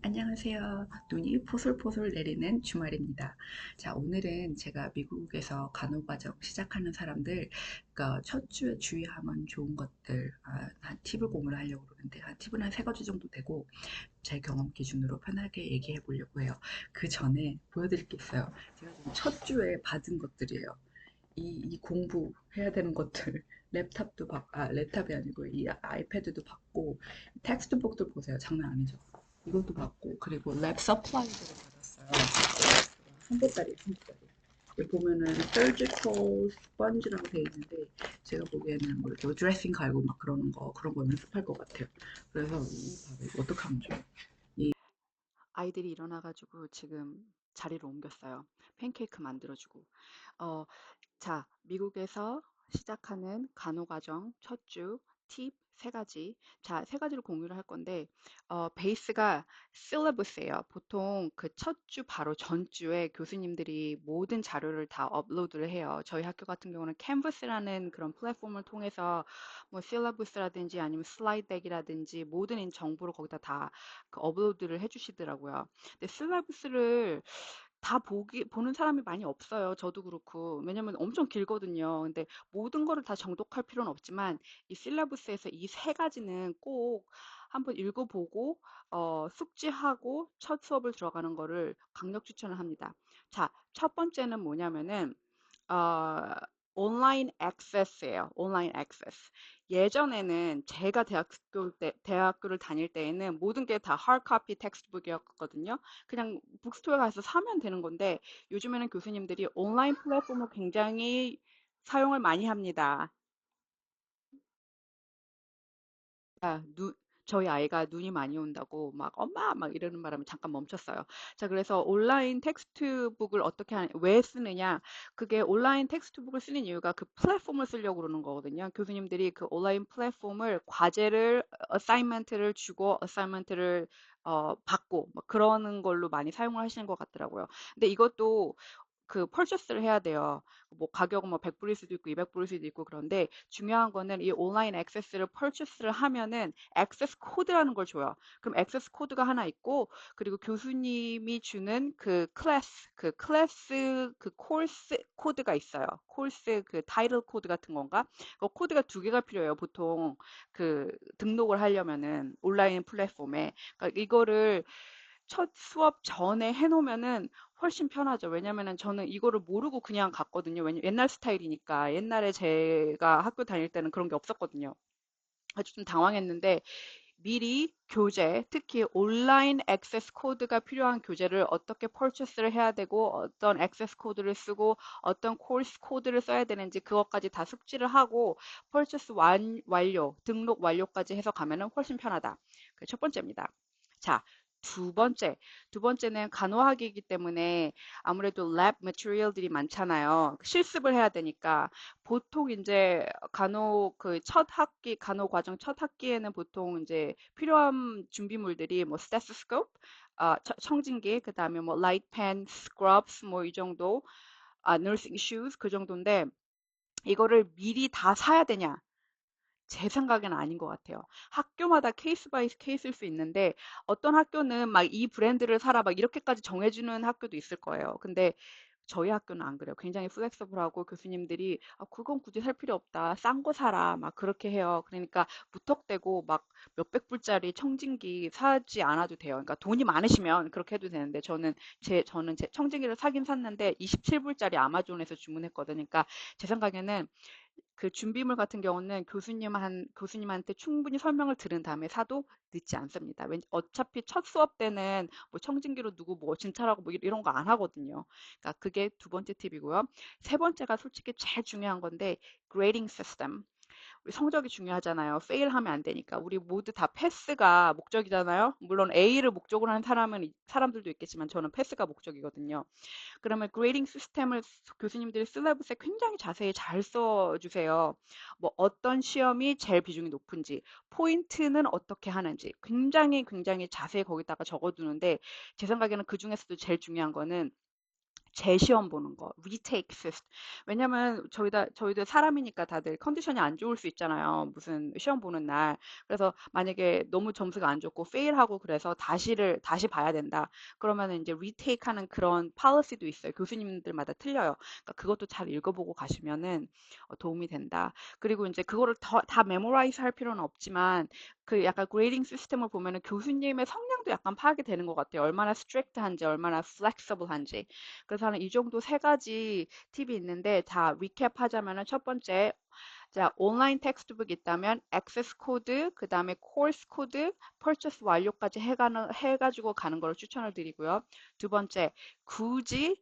안녕하세요. 눈이 포솔포솔 내리는 주말입니다. 자, 오늘은 제가 미국에서 간호과정 시작하는 사람들, 그러니까 첫 주에 주의하면 좋은 것들, 한 팁을 공유를 하려고 그러는데, 한 팁은 한 세 가지 정도 되고, 제 경험 기준으로 편하게 얘기해 보려고 해요. 그 전에 보여드릴 게 있어요. 제가 지금 첫 주에 받은 것들이에요. 이 공부해야 되는 것들. 랩탑이 아니고 이 아이패드도 받고, 텍스트북도 보세요. 장난 아니죠. 이것도 받고, 그리고 랩 서플라이즈를 받았어요. 한보따리. 여기 보면은 surgical sponge라고 돼 있는데, 제가 보기에는 뭐 이렇게 드레싱 갈고 막 그러는 거, 그런 거 연습할 것 같아요. 그래서 이 밥을 어떻게 하면 좋아요? 아이들이 일어나가지고 지금 자리를 옮겼어요. 팬케이크 만들어주고. 어, 자, 미국에서 시작하는 간호과정 첫 주 팁 세 가지. 자, 세 가지를 공유를 할 건데, 베이스가 syllabus예요. 보통 그 첫 주 바로 전주에 교수님들이 모든 자료를 다 업로드를 해요. 저희 학교 같은 경우는 캔버스라는 그런 플랫폼을 통해서 뭐 syllabus라든지 아니면 슬라이드 덱이라든지 모든 정보를 거기다 다 그 업로드를 해주시더라고요. 근데 syllabus를 다 보는 사람이 많이 없어요. 저도 그렇고. 왜냐면 엄청 길거든요. 근데 모든 거를 다 정독할 필요는 없지만 이 실라부스에서 이 세 가지는 꼭 한번 읽어보고 숙지하고 첫 수업을 들어가는 거를 강력 추천을 합니다. 자, 첫 번째는 뭐냐면은 어, 온라인 액세스예요. 온라인 액세스. 예전에는 제가 대학교를 다닐 때에는 모든 게 다 하드카피 텍스트북이었거든요. 그냥 북스토어에 가서 사면 되는 건데 요즘에는 교수님들이 온라인 플랫폼을 굉장히 사용을 많이 합니다. 아, 저희 아이가 눈이 많이 온다고 막 엄마 막 이러는 바람에 잠깐 멈췄어요. 자, 그래서 온라인 텍스트북을 왜 쓰느냐? 그게 온라인 텍스트북을 쓰는 이유가 그 플랫폼을 쓰려고 그러는 거거든요. 교수님들이 그 온라인 플랫폼을 과제를, 어사이먼트를 주고 어사이먼트를 받고 막 그러는 걸로 많이 사용을 하시는 것 같더라고요. 근데 이것도 그 펄처스를 해야 돼요. 뭐 가격은 뭐 100불일 수도 있고 200불일 수도 있고 그런데 중요한 거는 이 온라인 액세스를 펄처스를 하면은 액세스 코드라는 걸 줘요. 그럼 액세스 코드가 하나 있고 그리고 교수님이 주는 그 코र्스 코드가 있어요. 코र्스 그 타이틀 코드 같은 건가? 그 코드가 두 개가 필요해요. 보통 그 등록을 하려면은 온라인 플랫폼에. 그러니까 이거를 첫 수업 전에 해놓으면은 훨씬 편하죠. 왜냐면은 저는 이거를 모르고 그냥 갔거든요. 옛날 스타일이니까. 옛날에 제가 학교 다닐 때는 그런 게 없었거든요. 아주 좀 당황했는데 미리 교재, 특히 온라인 액세스 코드가 필요한 교재를 어떻게 퍼체스를 해야 되고 어떤 액세스 코드를 쓰고 어떤 코र्스 코드를 써야 되는지 그것까지 다 숙지를 하고 퍼체스 완료, 등록 완료까지 해서 가면은 훨씬 편하다. 그 첫 번째입니다. 자, 두 번째. 두 번째는 간호학이기 때문에 아무래도 랩 매트리얼들이 많잖아요. 실습을 해야 되니까 보통 이제 간호 과정 첫 학기에는 보통 이제 필요한 준비물들이 뭐 스테토스코프, 청진기, 그다음에 뭐 라이트 펜, 스크럽스 뭐 이 정도, nursing shoes 그 정도인데 이거를 미리 다 사야 되냐? 제 생각에는 아닌 것 같아요. 학교마다 케이스 바이 케이스일 수 있는데 어떤 학교는 막 이 브랜드를 사라 막 이렇게까지 정해주는 학교도 있을 거예요. 근데 저희 학교는 안 그래요. 굉장히 플렉서블하고 교수님들이 그건 굳이 살 필요 없다. 싼 거 사라. 막 그렇게 해요. 그러니까 무턱대고 막 몇백 불짜리 청진기 사지 않아도 돼요. 그러니까 돈이 많으시면 그렇게 해도 되는데 저는 제 청진기를 사긴 샀는데 27불짜리 아마존에서 주문했거든요. 그러니까 제 생각에는 그 준비물 같은 경우는 교수님한테 충분히 설명을 들은 다음에 사도 늦지 않습니다. 어차피 첫 수업 때는 뭐 청진기로 누구 뭐 진찰하고 뭐 이런 거 안 하거든요. 그러니까 그게 두 번째 팁이고요. 세 번째가 솔직히 제일 중요한 건데 grading system. 우리 성적이 중요하잖아요. 페일하면 안 되니까. 우리 모두 다 패스가 목적이잖아요. 물론 A를 목적으로 하는 사람들도 있겠지만 저는 패스가 목적이거든요. 그러면 그레이딩 시스템을 교수님들이 실러브스에 굉장히 자세히 잘 써주세요. 뭐 어떤 시험이 제일 비중이 높은지, 포인트는 어떻게 하는지 굉장히 굉장히 자세히 거기다가 적어두는데 제 생각에는 그 중에서도 제일 중요한 거는 재시험 보는 거, retake system. 왜냐면 저희도 사람이니까 다들 컨디션이 안 좋을 수 있잖아요. 무슨 시험 보는 날. 그래서 만약에 너무 점수가 안 좋고 fail하고 그래서 다시 봐야 된다. 그러면은 이제 retake 하는 그런 policy도 있어요. 교수님들마다 틀려요. 그러니까 그것도 잘 읽어보고 가시면은 도움이 된다. 그리고 이제 그거를 다 memorize 할 필요는 없지만 그 약간 그레이딩 시스템을 보면은 교수님의 성향도 약간 파악이 되는 것 같아요. 얼마나 스트릭트한지, 얼마나 flexible한지. 그래서 하는 이 정도 세 가지 팁이 있는데 다 리캡하자면은 첫 번째, 자, 온라인 텍스트북 있다면 액세스 코드, 그 다음에 코र्स 코드, 퍼체스 완료까지 해가지고 가는 걸 추천을 드리고요. 두 번째, 굳이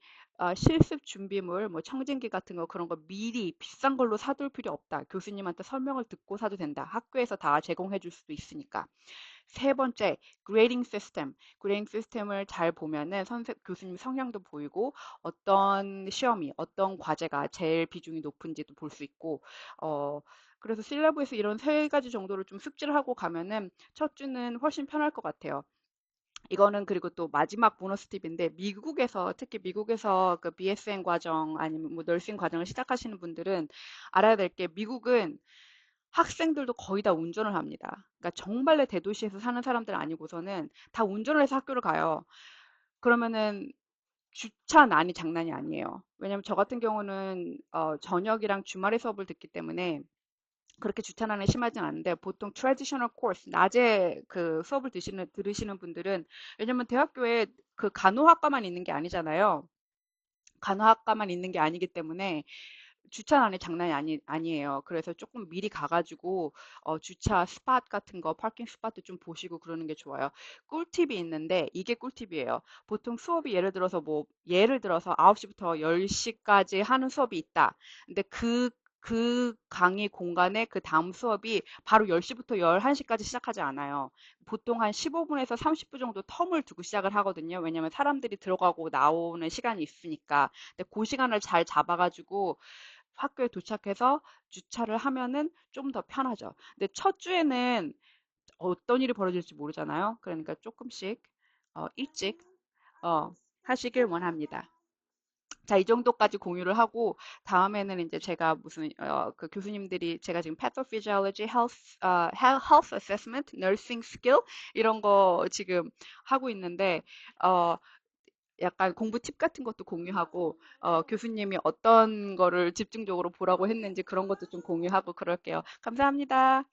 실습 준비물, 뭐 청진기 같은 거 그런 거 미리 비싼 걸로 사둘 필요 없다. 교수님한테 설명을 듣고 사도 된다. 학교에서 다 제공해 줄 수도 있으니까. 세 번째, 그레이딩 시스템. 그레이딩 시스템을 잘 보면은 교수님 성향도 보이고 어떤 시험이, 어떤 과제가 제일 비중이 높은지도 볼 수 있고, 어, 그래서 실내부에서 이런 세 가지 정도를 좀 숙지를 하고 가면은 첫 주는 훨씬 편할 것 같아요. 이거는 그리고 또 마지막 보너스 팁인데 미국에서 특히 미국에서 그 BSN 과정 아니면 뭐 널싱 과정을 시작하시는 분들은 알아야 될 게 미국은 학생들도 거의 다 운전을 합니다. 그러니까 정말로 대도시에서 사는 사람들 아니고서는 다 운전을 해서 학교를 가요. 그러면은 주차 난이 장난이 아니에요. 왜냐면 저 같은 경우는 저녁이랑 주말에 수업을 듣기 때문에 그렇게 주차 난이 심하진 않은데 보통 트래디셔널 코र्스 낮에 그 수업을 들으시는 분들은 왜냐면 대학교에 그 간호학과만 있는 게 아니잖아요. 간호학과만 있는 게 아니기 때문에 주차난이 장난이 아니에요. 그래서 조금 미리 가가지고 주차 스팟 같은 거, 파킹 스팟도 좀 보시고 그러는 게 좋아요. 꿀팁이 있는데 이게 꿀팁이에요. 보통 수업이 예를 들어서 9시부터 10시까지 하는 수업이 있다. 근데 그 강의 공간에 그 다음 수업이 바로 10시부터 11시까지 시작하지 않아요. 보통 한 15분에서 30분 정도 텀을 두고 시작을 하거든요. 왜냐면 사람들이 들어가고 나오는 시간이 있으니까. 근데 그 시간을 잘 잡아가지고 학교에 도착해서 주차를 하면은 좀 더 편하죠. 근데 첫 주에는 어떤 일이 벌어질지 모르잖아요. 그러니까 조금씩 일찍 하시길 원합니다. 자, 이 정도까지 공유를 하고 다음에는 이제 제가 무슨 그 교수님들이 제가 지금 pathophysiology, health assessment, nursing skill 이런 거 지금 하고 있는데 어, 약간 공부 팁 같은 것도 공유하고 교수님이 어떤 거를 집중적으로 보라고 했는지 그런 것도 좀 공유하고 그럴게요. 감사합니다.